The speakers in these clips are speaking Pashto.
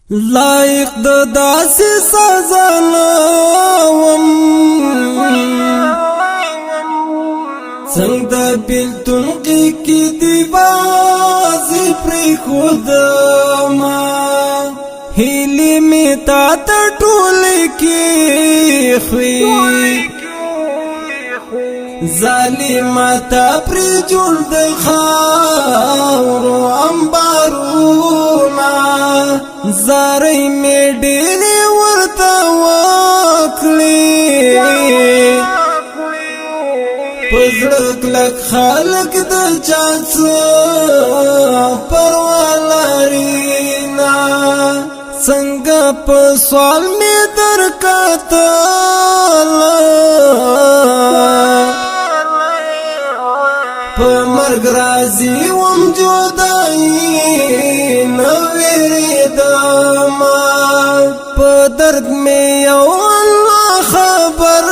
لایق د داسې سزا نوم څنګه د بیلتون کې دی بازي پرې خودما هیلې می تا ته ټولې کې خوې ظالماته پرې جوړ د خاورو انبارونه زارې می ډېرې ورته وکړې پزړه کلک خلق د چا څه پروا لرينا څنګه په سوال می درکتل په مرګ راځي وم جدای نو ویریدم په درد می یو الله خبر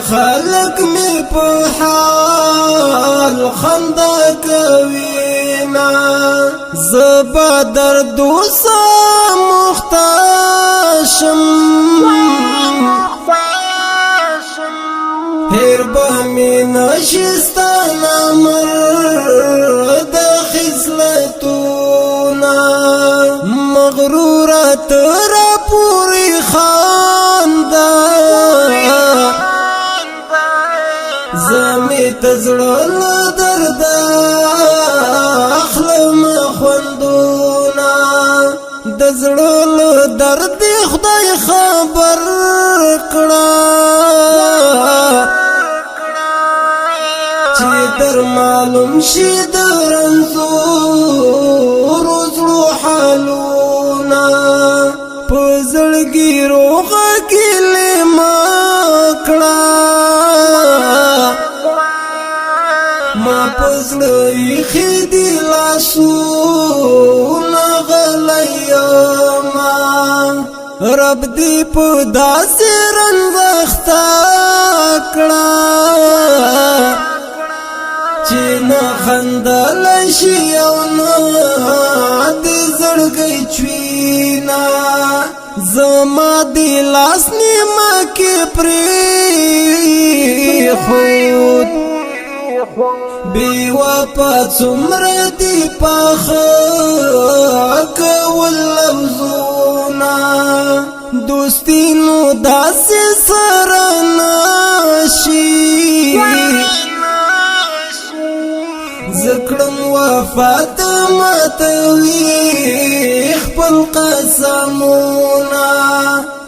خلق می په حال خندا کوینا زبا درد وسا مختاشم هر به می نشستانا مرد خزلتونا مغرورت را پوری خاندا زمي تزړل درد اخلم خوندونا د زړل درد خدای خبر کړه چې در معلوم شي درنزور زړو حالونا پزړګي روغه کله مکړه ما پزړی خېدی لاسو نغلیما رب دې په داسې رنګ وختا کړه چې نه خندل شي او نه دې زړګي چوينا زما دې لاس نیمه کې پرې خود بی وفا څومره دی پاخه کول لفظونه دوستی نو داسې سره نشي ذکرم وفات ماتوي خپل قسمونه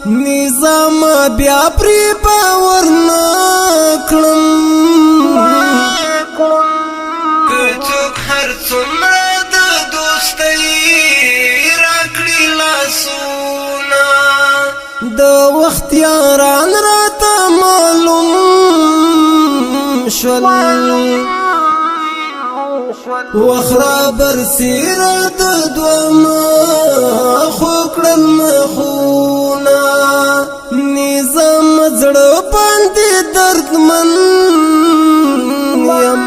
نظام بیا پری باور نکړم کڅوک هر څومره د دوستۍ راکړي لاسونه د وخت یاران راته معلوم شول وخرا برسیرت دوما خوکړل مخونه نظام زړه باندې دردمن یم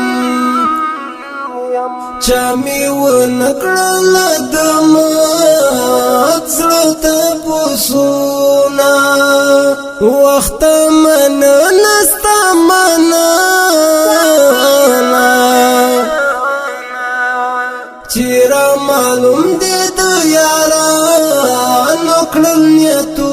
چا می ونکړل دما زړه ته پوسونه وخت من نستا منا چیرې معلوم دې د یارانو کړل نیتو